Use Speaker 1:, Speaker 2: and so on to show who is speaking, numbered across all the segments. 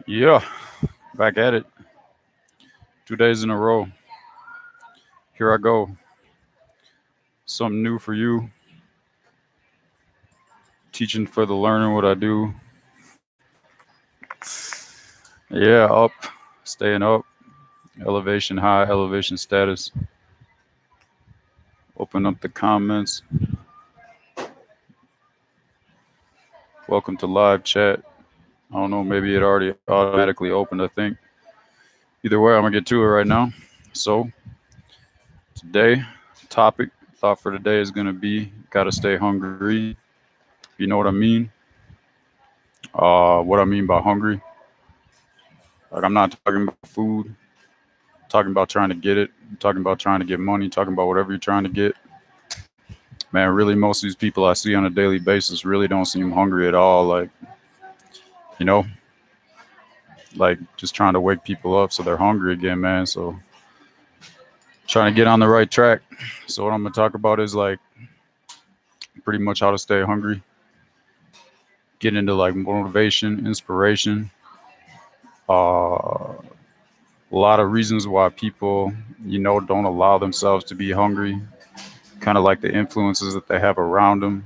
Speaker 1: Yeah, back at it. 2 days in a row. Here I go. Something new for you. Teaching for the learner what I do. Yeah, up. Staying up. Elevation high, elevation status. Open up the comments. Welcome to live chat. I don't know, maybe it already automatically opened, I think. Either way, I'm going to get to it right now. So, today, topic, thought for today is going to be gotta stay hungry. You know what I mean? What I mean by hungry. Like, I'm not talking about food, talking about trying to get it, talking about trying to get money, talking about whatever you're trying to get. Man, really, most of these people I see on a daily basis really don't seem hungry at all. Like, you know, like just trying to wake people up so they're hungry again, man. So, trying to get on the right track. So, what I'm going to talk about is like pretty much how to stay hungry, get into like motivation, inspiration, a lot of reasons why people, don't allow themselves to be hungry, kind of like the influences that they have around them,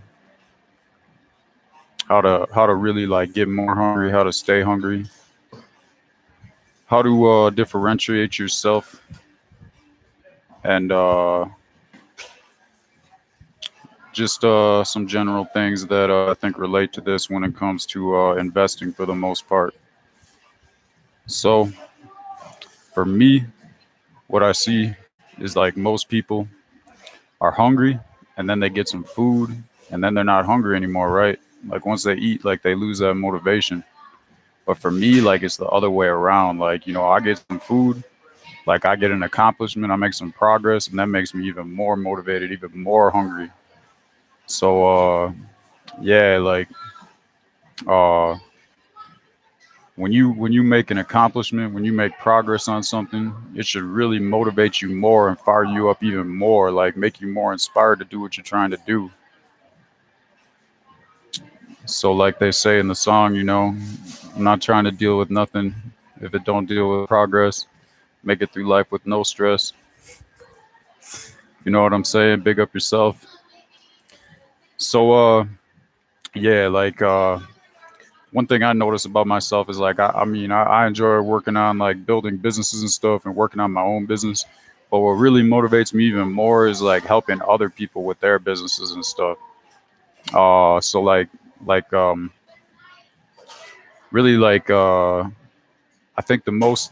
Speaker 1: how to really like get more hungry, how to stay hungry, how to differentiate yourself, and just some general things that I think relate to this when it comes to investing for the most part. So for me, what I see is like most people are hungry and then they get some food and then they're not hungry anymore, right? Like once they eat, like they lose that motivation. But for me, like it's the other way around. Like, I get some food, like I get an accomplishment, I make some progress, and that makes me even more motivated, even more hungry. So yeah, like uh when you make an accomplishment, when you make progress on something, it should really motivate you more and fire you up even more, like make you more inspired to do what you're trying to do. So like they say in the song, I'm not trying to deal with nothing if it don't deal with progress. Make it through life with no stress. You know what I'm saying? Big up yourself. So yeah, like one thing I notice about myself is like I enjoy working on like building businesses and stuff and working on my own business. But what really motivates me even more is like helping other people with their businesses and stuff. So like really like I think the most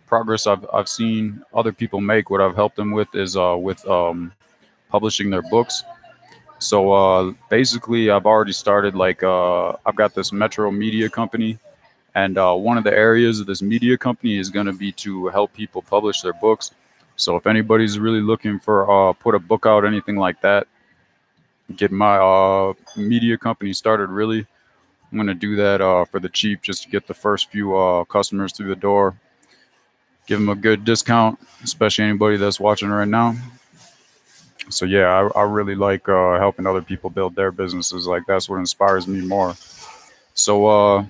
Speaker 1: progress I've seen other people make, what I've helped them with is with publishing their books. So basically, I've already started like I've got this Metro Media company, and one of the areas of this media company is going to be to help people publish their books. So if anybody's really looking for put a book out, anything like that, get my media company started. Really, I'm going to do that for the cheap, just to get the first few customers through the door. Give them a good discount, especially anybody that's watching right now. So yeah, I really like helping other people build their businesses. Like that's what inspires me more. So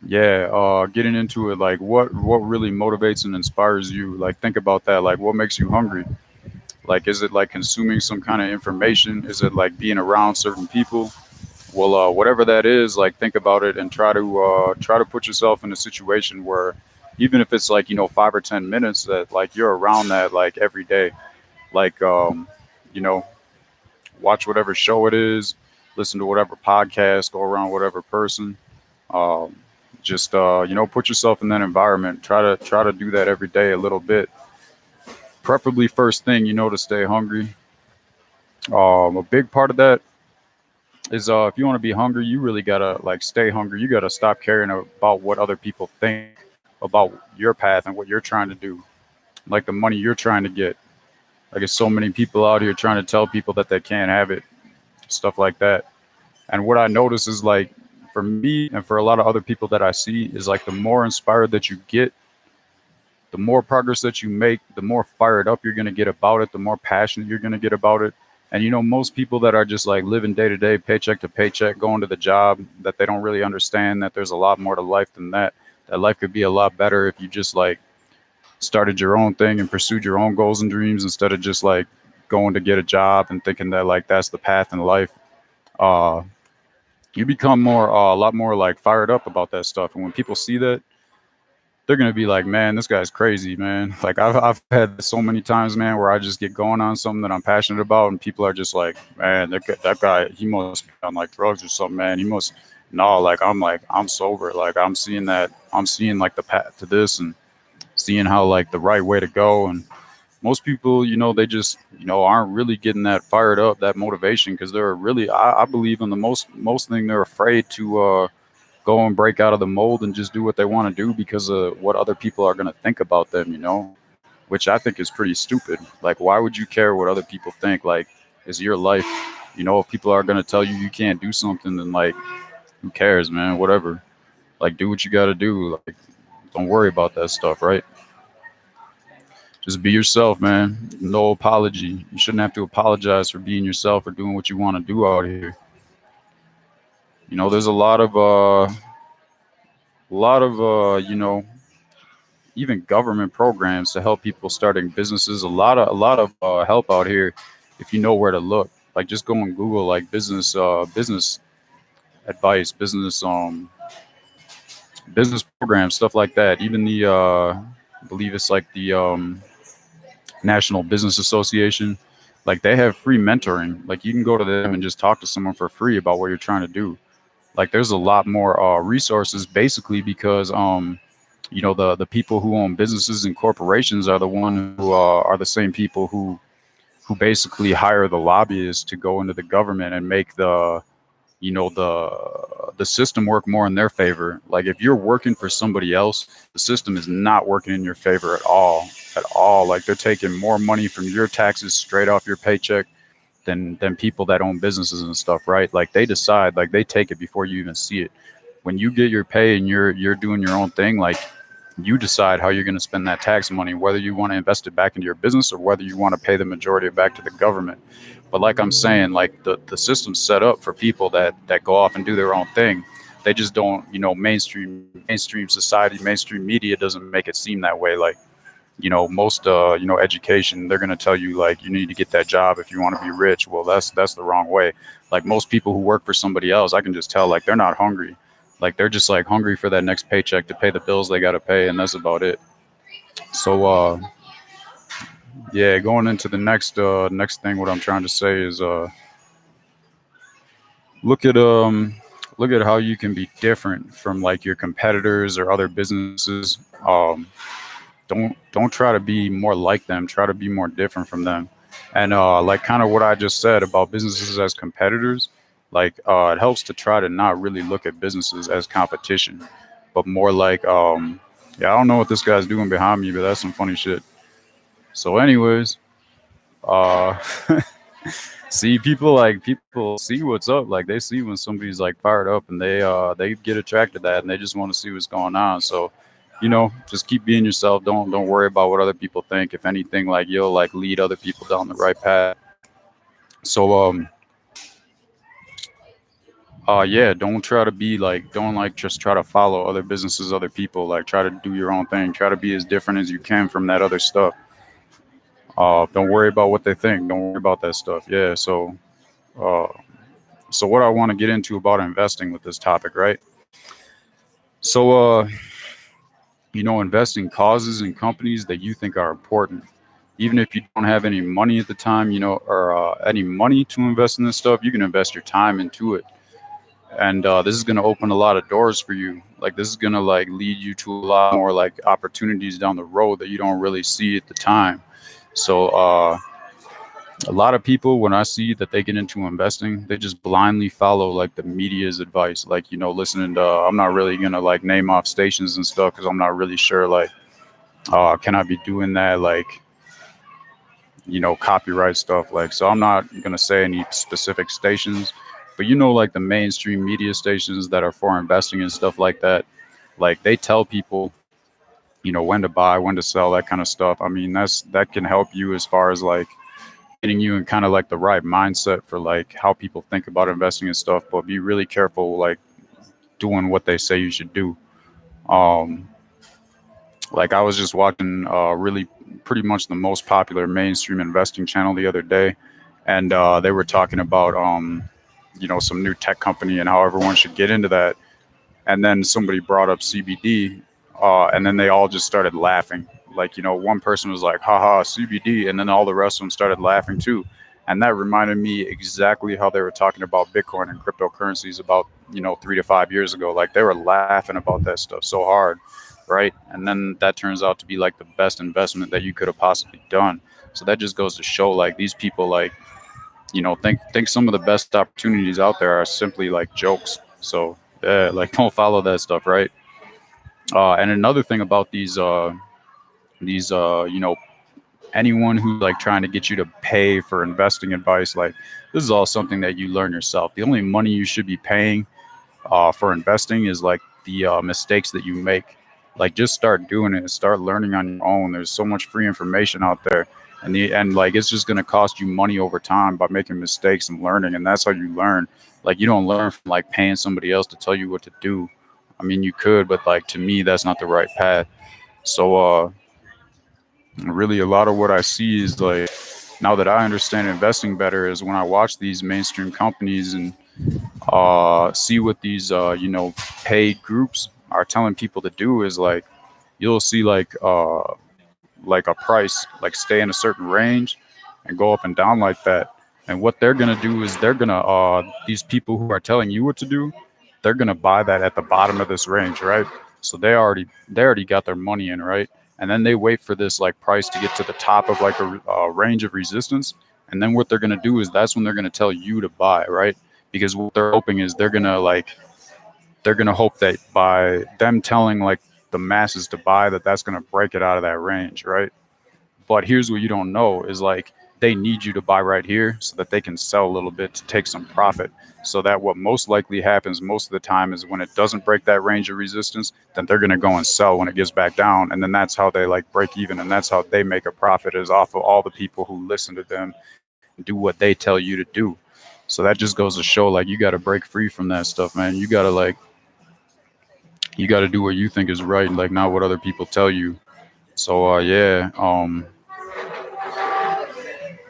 Speaker 1: yeah, getting into it, like what really motivates and inspires you? Like think about that. Like what makes you hungry? Like is it like consuming some kind of information? Is it like being around certain people? Well, whatever that is, like think about it and try to put yourself in a situation where even if it's like 5 or 10 minutes, that like you're around that like every day. Like you know watch whatever show it is, listen to whatever podcast, go around whatever person. Um, just put yourself in that environment. Try to do that every day a little bit. Preferably first thing, to stay hungry. A big part of that is if you want to be hungry, you really gotta like stay hungry. You gotta stop caring about what other people think about your path and what you're trying to do, like the money you're trying to get. Like, there's so many people out here trying to tell people that they can't have it, stuff like that. And what I notice is like for me and for a lot of other people that I see is like the more inspired that you get, the more progress that you make, the more fired up you're going to get about it, the more passionate you're going to get about it. And most people that are just like living day to day, paycheck to paycheck, going to the job, that they don't really understand that there's a lot more to life than that. That life could be a lot better if you just like started your own thing and pursued your own goals and dreams instead of just like going to get a job and thinking that like that's the path in life. Uh, you become a lot more like fired up about that stuff. And when people see that, they're gonna be like, man, this guy's crazy, man. Like I've had this so many times, man, where I just get going on something that I'm passionate about, and people are just like, man, that guy, he must be on like drugs or something, man. He must. No, like I'm sober. Like I'm seeing like the path to this and seeing how like the right way to go. And most people, they just aren't really getting that fired up, that motivation, because they're really, I believe in the most thing, they're afraid to go and break out of the mold and just do what they want to do because of what other people are going to think about them, which I think is pretty stupid. Like, why would you care what other people think? Like, it's your life. If people are going to tell you you can't do something, then like, who cares, man? Whatever. Like, do what you got to do. Like, don't worry about that stuff, right? Just be yourself, man. No apology. You shouldn't have to apologize for being yourself or doing what you want to do out here. There's a lot of even government programs to help people starting businesses. A lot of help out here if you know where to look. Like just go on Google like business advice, business programs, stuff like that. Even I believe it's like the National Business Association. Like they have free mentoring. Like you can go to them and just talk to someone for free about what you're trying to do. Like there's a lot more resources basically because the people who own businesses and corporations are the one who are the same people who basically hire the lobbyists to go into the government and make the system work more in their favor. Like if you're working for somebody else, the system is not working in your favor at all. Like they're taking more money from your taxes straight off your paycheck than people that own businesses and stuff, right? Like they decide, like they take it before you even see it. When you get your pay and you're doing your own thing, like you decide how you're going to spend that tax money, whether you want to invest it back into your business or whether you want to pay the majority of it back to the government. But like I'm saying, like the system's set up for people that go off and do their own thing. They just don't, mainstream society, mainstream media doesn't make it seem that way. Like, most education, they're going to tell you like you need to get that job if you want to be rich. Well, that's the wrong way. Like most people who work for somebody else, I can just tell like they're not hungry. Like they're just like hungry for that next paycheck to pay the bills they got to pay, and that's about it. So yeah, going into the next thing, what I'm trying to say is look at um look at how you can be different from like your competitors or other businesses. Don't try to be more like them. Try to be more different from them. And like kind of what I just said about businesses as competitors, like it helps to try to not really look at businesses as competition, but more like yeah, I don't know what this guy's doing behind me, but that's some funny shit. So, anyways, uh, see people see what's up. Like they see when somebody's like fired up, and they get attracted to that, and they just want to see what's going on. So, just keep being yourself. Don't worry about what other people think. If anything, like you'll like lead other people down the right path. So yeah, don't like just try to follow other businesses, other people. Like try to do your own thing. Try to be as different as you can from that other stuff. Don't worry about what they think. Don't worry about that stuff. Yeah. Uh, so what I want to get into about investing with this topic, right? So invest in causes and companies that you think are important. Even if you don't have any money at the time, or any money to invest in this stuff, you can invest your time into it. And this is going to open a lot of doors for you. Like this is going to like lead you to a lot more like opportunities down the road that you don't really see at the time. So a lot of people, when I see that they get into investing, they just blindly follow like the media's advice, like listening to I'm not really going to like name off stations and stuff because I'm not really sure like can I be doing that, like copyright stuff. Like, so I'm not going to say any specific stations, but like the mainstream media stations that are for investing and stuff like that, like they tell people, when to buy, when to sell, that kind of stuff. I mean, that can help you as far as like getting you in kind of like the right mindset for like how people think about investing and stuff. But be really careful, like doing what they say you should do. Um, like I was just watching really pretty much the most popular mainstream investing channel the other day, and they were talking about some new tech company and how everyone should get into that. And then somebody brought up CBD, and then they all just started laughing. Like, one person was like, haha, CBD, and then all the rest of them started laughing too. And that reminded me exactly how they were talking about Bitcoin and cryptocurrencies about 3 to 5 years ago. Like, they were laughing about that stuff so hard, right? And then that turns out to be like the best investment that you could have possibly done. So that just goes to show, like, these people, like, think some of the best opportunities out there are simply like jokes. So yeah, like, don't follow that stuff, right? And another thing about these anyone who's like trying to get you to pay for investing advice, like, this is all something that you learn yourself. The only money you should be paying for investing is like the mistakes that you make. Like, just start doing it and start learning on your own. There's so much free information out there, and like, it's just gonna cost you money over time by making mistakes and learning, and that's how you learn. Like, you don't learn from like paying somebody else to tell you what to do. I mean, you could, but like, to me, that's not the right path. So really, a lot of what I see is like, now that I understand investing better, is when I watch these mainstream companies and see what these paid groups are telling people to do, is like, you'll see like a price like stay in a certain range and go up and down like that. And what they're gonna do is they're gonna these people who are telling you what to do, they're gonna buy that at the bottom of this range, right? So they already got their money in, right? And then they wait for this like price to get to the top of like a range of resistance, and then what they're gonna do is that's when they're gonna tell you to buy, right? Because what they're hoping is they're gonna hope that by them telling like the masses to buy, that's gonna break it out of that range, right? But here's what you don't know is like, they need you to buy right here so that they can sell a little bit to take some profit. So that what most likely happens most of the time is when it doesn't break that range of resistance, then they're going to go and sell when it gets back down. And then that's how they like break even. And that's how they make a profit, is off of all the people who listen to them and do what they tell you to do. So that just goes to show, like, you got to break free from that stuff, man. You got to do what you think is right, like, not what other people tell you. So yeah,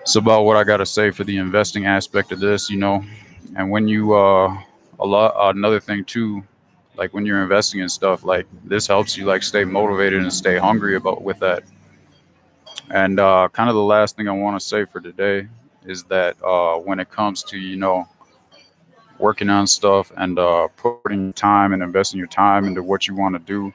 Speaker 1: it's about what I got to say for the investing aspect of this. And when you a lot another thing too, like when you're investing in stuff, like, this helps you like stay motivated and stay hungry about with that. And kind of the last thing I want to say for today is that when it comes to working on stuff and putting time and investing your time into what you want to do,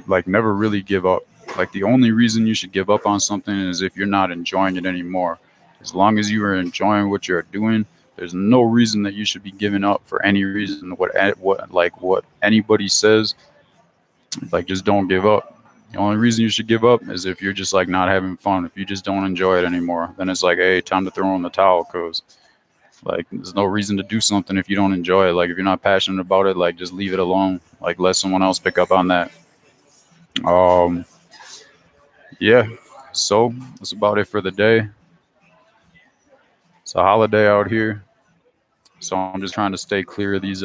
Speaker 1: like, never really give up. Like, the only reason you should give up on something is if you're not enjoying it anymore. As long as you are enjoying what you're doing, there's no reason that you should be giving up for any reason. What anybody says, like, just don't give up. The only reason you should give up is if you're just like not having fun. If you just don't enjoy it anymore, then it's like, hey, time to throw in the towel, because like, there's no reason to do something if you don't enjoy it. Like, if you're not passionate about it, like, just leave it alone. Like, let someone else pick up on that. Um, yeah. So that's about it for the day. It's a holiday out here, so I'm just trying to stay clear of these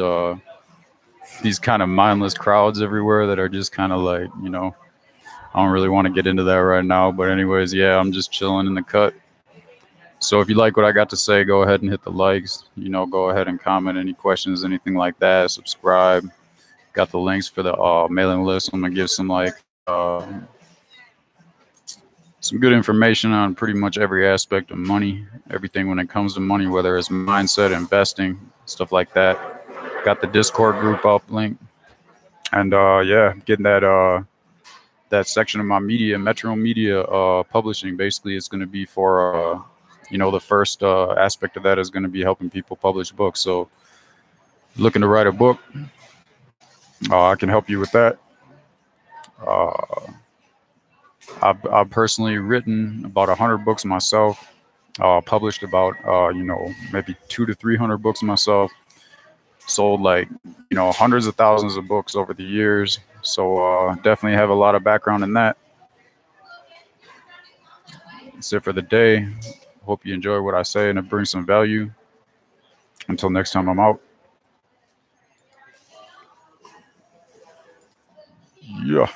Speaker 1: kind of mindless crowds everywhere that are just kind of like, I don't really want to get into that right now. But anyways, yeah, I'm just chilling in the cut. So if you like what I got to say, go ahead and hit the likes. Go ahead and comment any questions, anything like that. Subscribe. Got the links for the mailing list. I'm gonna give some good information on pretty much every aspect of money, everything when it comes to money, whether it's mindset, investing, stuff like that. Got the Discord group up link, and yeah, getting that section of my media, Metro Media Publishing. Basically, it's going to be for the first aspect of that is going to be helping people publish books. So, looking to write a book, I can help you with that. Uh, I've personally written about 100 books myself. Published about maybe 200 to 300 books myself. Sold like hundreds of thousands of books over the years. So definitely have a lot of background in that. That's it for the day. Hope you enjoy what I say and it brings some value. Until next time, I'm out. Yeah.